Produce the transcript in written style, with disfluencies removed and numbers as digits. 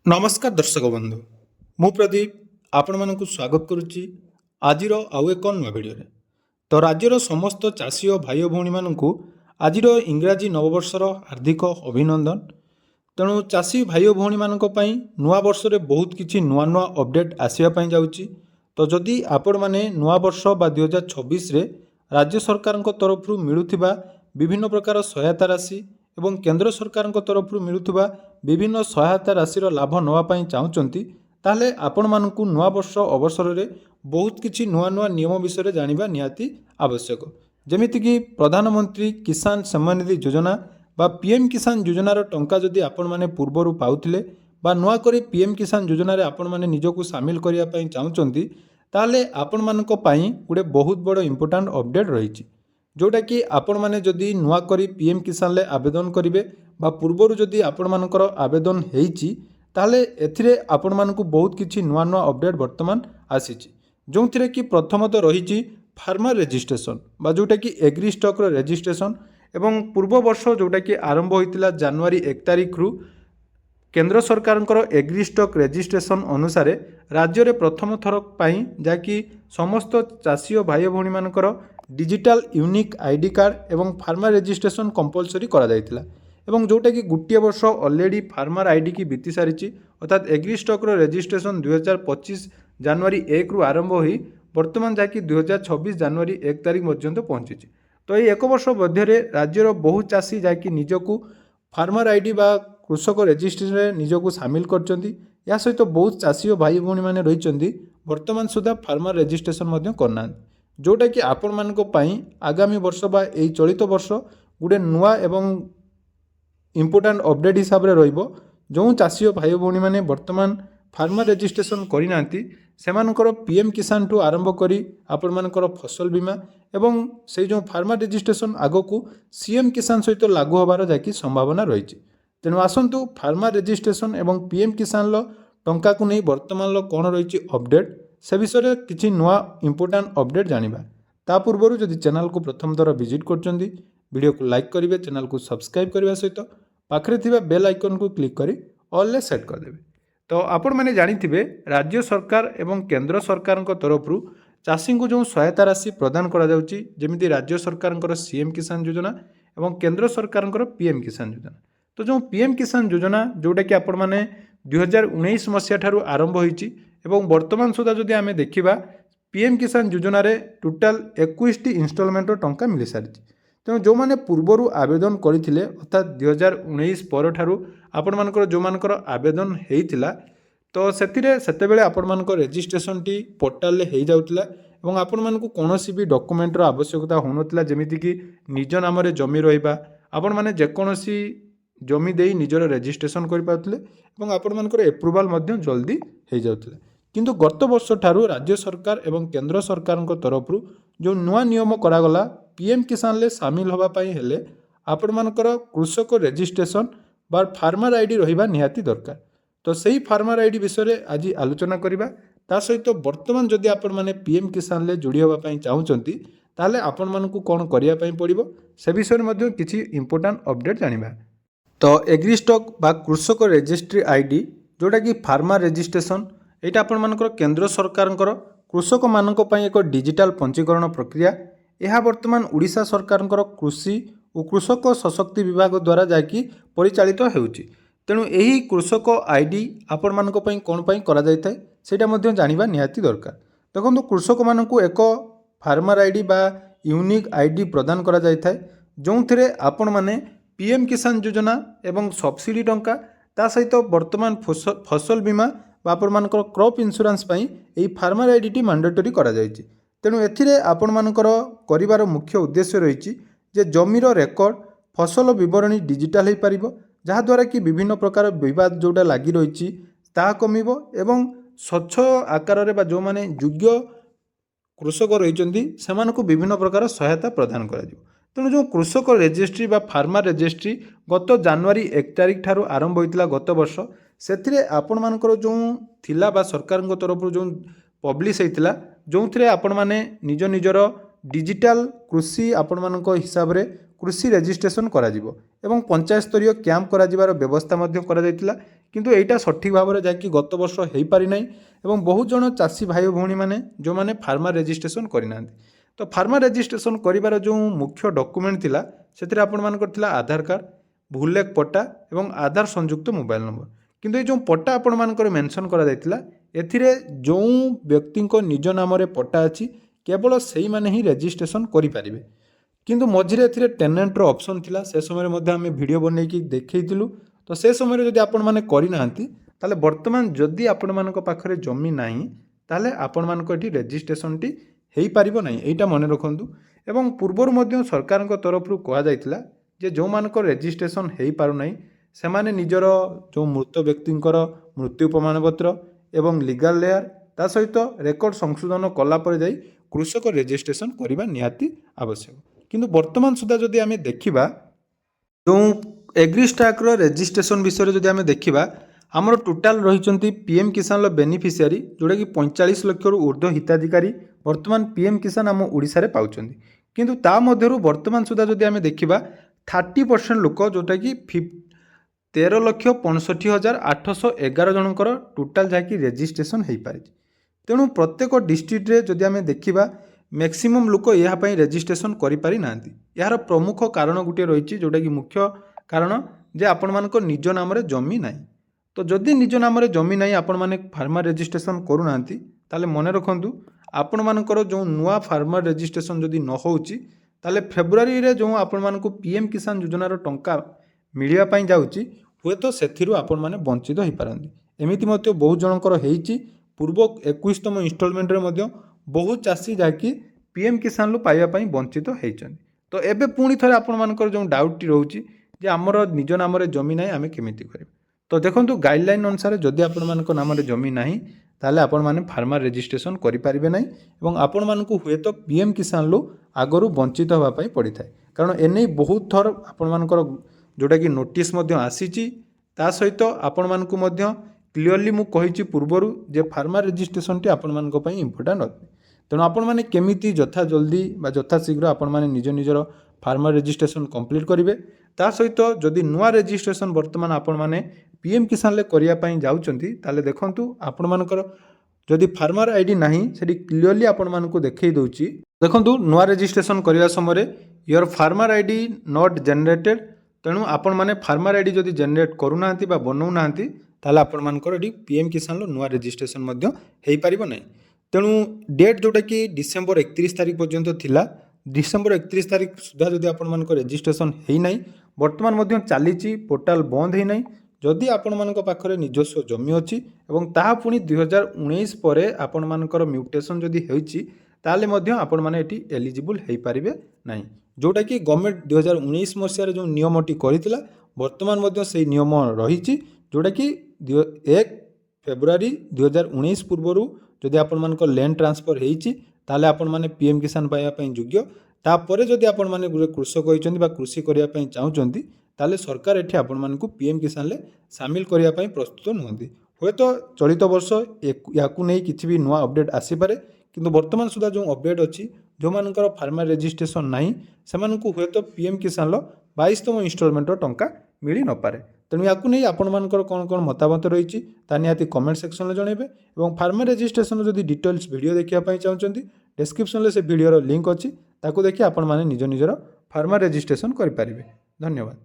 नमस्कार दर्शक बंधु मु प्रदीप आपण मानक स्वागत करुच्ची आजिर आउ एक नुआ भिडियो तो राज्यर समस्त चाषी और भाई भौणी मानक आजिर इंग्राजी नववर्षर हार्दिक अभिनंदन। तेणु चाषी भाई भौणी मानक पई नुआ वर्ष रे बहुत किछि नुआ नुआ अपडेट आसिया पई जाउची। तो जदि आपण माने नुआ वर्ष बा 2026 रे राज्य सरकार तरफ मिलुथिबा विभिन्न प्रकार सहायता राशि एवं केंद्र सरकार तरफ मिलुथिबा विभिन्न सहायता राशि लाभ नवापाई चाहूँगी ताहले आपण मानकु नुआ वर्ष अवसर में बहुत किछि नुआ नुआ नियम विषय जानिबा निहाती आवश्यक। जेमिति कि प्रधानमंत्री किसान सम्मान निधि योजना बा पीएम किसान योजनार टंका जदि आपण माने पूर्वरु पाउथिले बा नुआ करी पीएम किसान योजना रे आपण माने निजको सामिल करिया पई चाहूँगी ताहले आपण मानक पई गुडे बहुत बड़ इंपोर्टेंट अपडेट रही जोटा कि आपण माने जदि नुआ करी पीएम किसान ले आवेदन करिवे बा पूर्वरु जदि आपण मानकर आवेदन हेइची ताहले एथिरे आपण मानकु बहुत किछि नुआ नुआ अपडेट वर्तमान आसीची जोंथिरे कि प्रथमत रहिची फार्मर रजिस्ट्रेशन बा जोटा कि एग्री स्टॉक रो रजिस्ट्रेशन एवं पूर्व वर्ष जोटा कि आरंभ होइतिला जनवरी 1 तारिख रु केंद्र सरकार एग्री स्टॉक रजिस्ट्रेशन अनुसार राज्य रे प्रथम थर पाई जाकि समस्त चाषी और भाई भौणी मानकर डिजिटल यूनिक आईडी कार्ड एवं फार्मर रजिस्ट्रेशन कंपलसरी करा जायतिला एवं जोटा कि गोटे वर्ष ऑलरेडी फार्मर आईडी की बीती सारी अर्थात एग्री स्टॉक रो रजिस्ट्रेशन 2025 जनवरी 1 रु आरंभ होई वर्तमान जाकि 2026 जनवरी 1 तारिख पर्यंत पहुंची। तो ये एक वर्ष मध्य राज्यर बहुत चाषी जाकि निजको फार्मर आईडी बा कृषक रजिस्ट्रेशन निजको सामिल करचंती। या सहित बहुत चाषी और भाई भौणी माने रहिचंती वर्तमान सुधा फार्मर रजिस्ट्रेशन करना जोटा कि आपण मानक पई आगामी वर्ष बा एई चलित वर्ष गुडे नुआ एवं इंपोर्टेंट अपडेट हिसाब से रहिबो। जो चाषी और भाई भौणी माने वर्तमान फार्मर रजिस्ट्रेशन करिनांती सेमानकर पीएम किसान ठू आरंभ करी आपण मानकर फसल बीमा एवं से जो फार्मर रजिस्ट्रेशन आगकू सीएम किसान सहित लागू होबार जाकि संभावना रही। तेणु आसंतु फार्मर रजिस्ट्रेशन एवं पीएम किसान टंका को नहीं वर्तमान कौन रही अपडेट से विषय किसी नुआ इंपोर्टेंट अपडेट जानिबा। ता पूर्व जदि चैनल को प्रथम थर विजिट करछंती वीडियो को लाइक करेंगे, चैनल को सब्सक्राइब करने सहित पाखरे थिबा बेल आइकन को क्लिक करी ऑल ले सेट करदेवे। तो आपण मैंने जानिथिबे राज्य सरकार एवं केंद्र सरकार तरफ चाषी को जो सहायता राशि प्रदान करा जाउची जेमिति राज्य सरकार सीएम किसान योजना एवं केंद्र सरकार पीएम किसान योजना। तो जो पीएम किसान योजना जोटा कि आपण माने 2019 मसीहा ठारू आरंभ होईची एवं वर्तमान सुधा जदि आमे देखिबा पीएम किसान योजना रे टोटाल 21 इंस्टॉलमेंट टंका मिल सारी। तेणु जो मैंने पूर्वर आवेदन करते अर्थात 2019 पर ठारू आपण मानकर जो मानकर आवेदन होता तो सेतेबेले आपण मानकर रजिस्ट्रेशन टी पोर्टाल हो जाउतिला एवं आपण मानकु कोनोसी भी डॉक्यूमेंटर आवश्यकता होनतिला जेमिति कि निज नाम रे जमी रहिबा आपण माने जेकोनोसी जमी देई निजर रजिस्ट्रेशन कर पाउतिले एवं आपण मानकर एप्रूवल मध्य जल्दी हो जाउतिला। किंतु गत वर्ष ठारू राज्य सरकार एवं केंद्र सरकार तरफ जो नुआ नियम करागला पीएम किसान ले सामिल होबा पई हेले आपण मानकर कृषक रजिस्ट्रेशन बा फार्मर आईडी रहिबा निहाती दरकार। तो सही फार्मर आईडी विषय आज आलोचना करिबा। ता सहित वर्तमान जदि आपण माने पीएम किसान ले जोड़ी होबा पई चाहउचंती ताले आपण मानकु कोन करिया पई पड़िबो से विषय मध्य किछि इंपोर्टेंट अपडेट जानिबा। तो एग्री स्टॉक बा कृषक रजिस्ट्री आईडी जोटा कि फार्मर रजिस्ट्रेशन एटा आपण मानकर केंद्र सरकार कृषक मानक पई एक डिजिटल पंजीकरण प्रक्रिया। यह वर्तमान उड़ीसा सरकार कृषि और कृषक सशक्ति विभाग द्वारा जाकि परिचालित होउची। तेणु यही कृषक आईडी आपण मानक पई कोन पई करा जाय थाए सेटा मध्य जानिबा निहाती दरकार। देखो कृषक मानकु एक फार्मर आईडी बा यूनिक आईडी प्रदान करा जाय थाए जो थिरे आपण माने पीएम किसान योजना एवं सब्सिडी टंका ता सहित वर्तमान फसल बीमा बा आपण मानकर क्रॉप इंश्योरेंस पई एही फार्मर आईडी टी मैंडेटरी करा जायछि। तेणु एथिरे आपण मानकर करिवार मुख्य उद्देश्य रहिछि जे जमीर रेकर्ड फसल विवरणी डिजिटल हो पारिबो जहा द्वारा कि विभिन्न प्रकार विवाद जोटा लागि रहिछि ता कमिबो एवं स्वच्छ आकार रे बा जो माने योग्य कृषक रहिचंती सेमानकु विभिन्न प्रकार सहायता प्रदान करा जिवो। तेणु जो कृषक रजिस्ट्री बा फार्मर रजिस्ट्री गत जनवरी 1 तारिख ठारू आरंभ होइतिला गत वर्ष सेथिरे आपण मानकर जो थिला बा सरकार तरफ जो पब्लिश होइतिला जो थिरे आपण माने निज निजर डिजिटल कृषि आपण मानक हिसाब रे କୃଷି ରେଜିଷ୍ଟ୍ରେସନ କରାଯିବ ଏବଂ ପଞ୍ଚାୟତ ସ୍ତରୀୟ କ୍ୟାମ୍ପ କରାଯିବାର ବ୍ୟବସ୍ଥା ମଧ୍ୟ କରାଯାଇଥିଲା। କିନ୍ତୁ ଏଇଟା ସଠିକ୍ ଭାବରେ ଯାଇକି ଗତ ବର୍ଷ ହୋଇପାରିନାହିଁ ଏବଂ ବହୁତ ଜଣ ଚାଷୀ ଭାଇ ଭଉଣୀମାନେ ଯେଉଁମାନେ ଫାର୍ମର ରେଜିଷ୍ଟ୍ରେସନ କରିନାହାନ୍ତି। ତ ଫାର୍ମର ରେଜିଷ୍ଟ୍ରେସନ କରିବାର ଯେଉଁ ମୁଖ୍ୟ ଡକୁମେଣ୍ଟ ଥିଲା ସେଥିରେ ଆପଣମାନଙ୍କର ଥିଲା ଆଧାର କାର୍ଡ଼, ଭୂଲେଖ ପଟ୍ଟା ଏବଂ ଆଧାର ସଂଯୁକ୍ତ ମୋବାଇଲ ନମ୍ବର। କିନ୍ତୁ ଏ ଯେଉଁ ପଟ୍ଟା ଆପଣମାନଙ୍କର ମେନସନ୍ କରାଯାଇଥିଲା ଏଥିରେ ଯେଉଁ ବ୍ୟକ୍ତିଙ୍କ ନିଜ ନାମରେ ପଟ୍ଟା ଅଛି କେବଳ ସେଇମାନେ ହିଁ ରେଜିଷ୍ଟ୍ରେସନ କରିପାରିବେ। କିନ୍ତୁ ମଝିରେ ଏଥିରେ ଟେନେଣ୍ଟର ଅପସନ୍ ଥିଲା, ସେ ସମୟରେ ମଧ୍ୟ ଆମେ ଭିଡ଼ିଓ ବନେଇକି ଦେଖେଇଥିଲୁ। ତ ସେ ସମୟରେ ଯଦି ଆପଣମାନେ କରିନାହାନ୍ତି ତାହେଲେ ବର୍ତ୍ତମାନ ଯଦି ଆପଣମାନଙ୍କ ପାଖରେ ଜମି ନାହିଁ ତାହେଲେ ଆପଣମାନଙ୍କ ଏଠି ରେଜିଷ୍ଟ୍ରେସନଟି ହୋଇପାରିବ ନାହିଁ, ଏଇଟା ମନେ ରଖନ୍ତୁ। ଏବଂ ପୂର୍ବରୁ ମଧ୍ୟ ସରକାରଙ୍କ ତରଫରୁ କୁହାଯାଇଥିଲା ଯେ ଯେଉଁମାନଙ୍କର ରେଜିଷ୍ଟ୍ରେସନ ହୋଇପାରୁନାହିଁ ସେମାନେ ନିଜର ଯେଉଁ ମୃତ ବ୍ୟକ୍ତିଙ୍କର ମୃତ୍ୟୁ ପ୍ରମାଣପତ୍ର ଏବଂ ଲିଗାଲ ଲେୟାର ତା ସହିତ ରେକର୍ଡ଼ ସଂଶୋଧନ କଲା ପରେ ଯାଇ କୃଷକ ରେଜିଷ୍ଟ୍ରେସନ କରିବା ନିହାତି ଆବଶ୍ୟକ। କିନ୍ତୁ ବର୍ତ୍ତମାନ ସୁଦ୍ଧା ଯଦି ଆମେ ଦେଖିବା ଯେଉଁ ଏଗ୍ରିଷ୍ଟାକ୍ର ରେଜିଷ୍ଟ୍ରେସନ ବିଷୟରେ ଯଦି ଆମେ ଦେଖିବା ଆମର ଟୋଟାଲ ରହିଛନ୍ତି ପିଏମ୍ କିଷାନର ବେନିଫିସିଆରୀ ଯେଉଁଟାକି 45 ଲକ୍ଷରୁ ଉର୍ଦ୍ଧ୍ୱ ହିତାଧିକାରୀ ବର୍ତ୍ତମାନ ପିଏମ୍ କିଷାନ ଆମ ଓଡ଼ିଶାରେ ପାଉଛନ୍ତି। କିନ୍ତୁ ତା ମଧ୍ୟରୁ ବର୍ତ୍ତମାନ ସୁଦ୍ଧା ଯଦି ଆମେ ଦେଖିବା 30% ଲୋକ ଯେଉଁଟାକି 13,65,811 ଜଣଙ୍କର ଟୋଟାଲ ଯାଇକି ରେଜିଷ୍ଟ୍ରେସନ ହୋଇପାରିଛି। ତେଣୁ ପ୍ରତ୍ୟେକ ଡିଷ୍ଟ୍ରିକ୍ଟରେ ଯଦି ଆମେ ଦେଖିବା ମ୍ୟାକ୍ସିମମ୍ ଲୋକ ଏହା ପାଇଁ ରେଜିଷ୍ଟ୍ରେସନ କରିପାରିନାହାନ୍ତି। ଏହାର ପ୍ରମୁଖ କାରଣ ଗୋଟିଏ ରହିଛି ଯେଉଁଟାକି ମୁଖ୍ୟ କାରଣ ଯେ ଆପଣମାନଙ୍କ ନିଜ ନାମରେ ଜମି ନାହିଁ। ତ ଯଦି ନିଜ ନାମରେ ଜମି ନାହିଁ ଆପଣମାନେ ଫାର୍ମର ରେଜିଷ୍ଟ୍ରେସନ କରୁନାହାନ୍ତି ତାହେଲେ ମନେ ରଖନ୍ତୁ ଆପଣମାନଙ୍କର ଯେଉଁ ନୂଆ ଫାର୍ମର ରେଜିଷ୍ଟ୍ରେସନ ଯଦି ନ ହେଉଛି ତାହେଲେ ଫେବୃଆରୀରେ ଯେଉଁ ଆପଣମାନଙ୍କୁ ପିଏମ୍ କିଷାନ ଯୋଜନାର ଟଙ୍କା ମିଳିବା ପାଇଁ ଯାଉଛି ହୁଏତ ସେଥିରୁ ଆପଣମାନେ ବଞ୍ଚିତ ହୋଇପାରନ୍ତି। ଏମିତି ମଧ୍ୟ ବହୁତ ଜଣଙ୍କର ହେଇଛି। ପୂର୍ବ 21ତମ ଇନଷ୍ଟଲମେଣ୍ଟରେ ମଧ୍ୟ ବହୁତ ଚାଷୀ ଯାହାକି ପିଏମ୍ କିଷାନରୁ ପାଇବା ପାଇଁ ବଞ୍ଚିତ ହେଇଛନ୍ତି। ତ ଏବେ ପୁଣି ଥରେ ଆପଣମାନଙ୍କର ଯେଉଁ ଡାଉଟଟି ରହୁଛି ଯେ ଆମର ନିଜ ନାମରେ ଜମି ନାହିଁ ଆମେ କେମିତି କରିବା। ତ ଦେଖନ୍ତୁ ଗାଇଡ଼ଲାଇନ୍ ଅନୁସାରେ ଯଦି ଆପଣମାନଙ୍କ ନାମରେ ଜମି ନାହିଁ ତାହେଲେ ଆପଣମାନେ ଫାର୍ମର ରେଜିଷ୍ଟ୍ରେସନ କରିପାରିବେ ନାହିଁ ଏବଂ ଆପଣମାନଙ୍କୁ ହୁଏତ ପିଏମ୍ କିଷାନରୁ ଆଗରୁ ବଞ୍ଚିତ ହେବା ପାଇଁ ପଡ଼ିଥାଏ। କାରଣ ଏନେଇ ବହୁତ ଥର ଆପଣମାନଙ୍କର ଯେଉଁଟାକି ନୋଟିସ୍ ମଧ୍ୟ ଆସିଛି। ତା ସହିତ ଆପଣମାନଙ୍କୁ ମଧ୍ୟ କ୍ଲିଅରଲି ମୁଁ କହିଛି ପୂର୍ବରୁ ଯେ ଫାର୍ମର ରେଜିଷ୍ଟ୍ରେସନଟି ଆପଣମାନଙ୍କ ପାଇଁ ଇମ୍ପୋର୍ଟାଣ୍ଟ ଅଟେ। ତେଣୁ ଆପଣମାନେ କେମିତି ଯଥା ଜଲ୍ଦି ବା ଯଥାଶୀଘ୍ର ଆପଣମାନେ ନିଜର ଫାର୍ମର ରେଜିଷ୍ଟ୍ରେସନ କମ୍ପ୍ଲିଟ୍ କରିବେ। ତା ସହିତ ଯଦି ନୂଆ ରେଜିଷ୍ଟ୍ରେସନ ବର୍ତ୍ତମାନ ଆପଣମାନେ ପିଏମ୍ କିଷାନରେ କରିବା ପାଇଁ ଯାଉଛନ୍ତି ତାହେଲେ ଦେଖନ୍ତୁ ଆପଣମାନଙ୍କର ଯଦି ଫାର୍ମର ଆଇଡି ନାହିଁ ସେଠି କ୍ଲିଅରଲି ଆପଣମାନଙ୍କୁ ଦେଖେଇ ଦେଉଛି। ଦେଖନ୍ତୁ ନୂଆ ରେଜିଷ୍ଟ୍ରେସନ କରିବା ସମୟରେ your farmer ID not generated. ତେଣୁ ଆପଣମାନେ ଫାର୍ମର ଆଇଡି ଯଦି ଜେନେରେଟ୍ କରୁନାହାନ୍ତି ବା ବନାଉନାହାନ୍ତି ତାହେଲେ ଆପଣମାନଙ୍କର ଏଠି ପିଏମ୍ କିଷାନର ନୂଆ ରେଜିଷ୍ଟ୍ରେସନ ମଧ୍ୟ ହୋଇପାରିବ ନାହିଁ। ତେଣୁ ଡେଟ୍ ଯେଉଁଟାକି ଡିସେମ୍ବର 31 ତାରିଖ ପର୍ଯ୍ୟନ୍ତ ଥିଲା, ଡିସେମ୍ବର 31 ତାରିଖ ସୁଦ୍ଧା ଯଦି ଆପଣମାନଙ୍କ ରେଜିଷ୍ଟ୍ରେସନ ହେଇନାହିଁ ବର୍ତ୍ତମାନ ମଧ୍ୟ ଚାଲିଛି, ପୋର୍ଟାଲ ବନ୍ଦ ହେଇନାହିଁ। ଯଦି ଆପଣମାନଙ୍କ ପାଖରେ ନିଜସ୍ୱ ଜମି ଅଛି ଏବଂ ତାହା ପୁଣି 2019 ପରେ ଆପଣମାନଙ୍କର ମ୍ୟୁଟେସନ୍ ଯଦି ହେଉଛି ତାହେଲେ ମଧ୍ୟ ଆପଣମାନେ ଏଠି ଏଲିଜିବୁଲ୍ ହୋଇପାରିବେ ନାହିଁ। ଯେଉଁଟାକି ଗଭର୍ଣ୍ଣମେଣ୍ଟ 2019 ମସିହାରେ ଯେଉଁ ନିୟମଟି କରିଥିଲା ବର୍ତ୍ତମାନ ମଧ୍ୟ ସେହି ନିୟମ ରହିଛି। ଯେଉଁଟାକି 1 ଫେବୃଆରୀ 2019 ପୂର୍ବରୁ ଯଦି ଆପଣମାନଙ୍କ ଲ୍ୟାଣ୍ଡ ଟ୍ରାନ୍ସଫର ହେଇଛି ତାହେଲେ ଆପଣମାନେ ପିଏମ୍ କିଷାନ ପାଇବା ପାଇଁ ଯୋଗ୍ୟ। ତାପରେ ଯଦି ଆପଣମାନେ ଗୋଟେ କୃଷକ ହୋଇଛନ୍ତି ବା କୃଷି କରିବା ପାଇଁ ଚାହୁଁଛନ୍ତି ତାହେଲେ ସରକାର ଏଠି ଆପଣମାନଙ୍କୁ ପିଏମ୍ କିଷାନରେ ସାମିଲ କରିବା ପାଇଁ ପ୍ରସ୍ତୁତ ନୁହନ୍ତି। ହୁଏତ ଚଳିତ ବର୍ଷ ୟାକୁ ନେଇ କିଛି ବି ନୂଆ ଅପଡ଼େଟ୍ ଆସିପାରେ, କିନ୍ତୁ ବର୍ତ୍ତମାନ ସୁଦ୍ଧା ଯେଉଁ ଅପଡ଼େଟ୍ ଅଛି ଯେଉଁମାନଙ୍କର ଫାର୍ମର ରେଜିଷ୍ଟ୍ରେସନ ନାହିଁ ସେମାନଙ୍କୁ ହୁଏତ ପିଏମ୍ କିଷାନର 22ତମ ଇନଷ୍ଟଲମେଣ୍ଟର ଟଙ୍କା ମିଳିନପାରେ। ତେଣୁ ୟାକୁ ନେଇ ଆପଣମାନଙ୍କର କ'ଣ ମତାମତ ରହିଛି ତାହା ନିହାତି କମେଣ୍ଟ ସେକ୍ସନରେ ଜଣାଇବେ ଏବଂ ଫାର୍ମର ରେଜିଷ୍ଟ୍ରେସନର ଯଦି ଡିଟେଲ୍ସ ଭିଡ଼ିଓ ଦେଖିବା ପାଇଁ ଚାହୁଁଛନ୍ତି ଡେସ୍କ୍ରିପସନରେ ସେ ଭିଡ଼ିଓର ଲିଙ୍କ୍ ଅଛି, ତାକୁ ଦେଖି ଆପଣମାନେ ନିଜର ଫାର୍ମର ରେଜିଷ୍ଟ୍ରେସନ କରିପାରିବେ। ଧନ୍ୟବାଦ।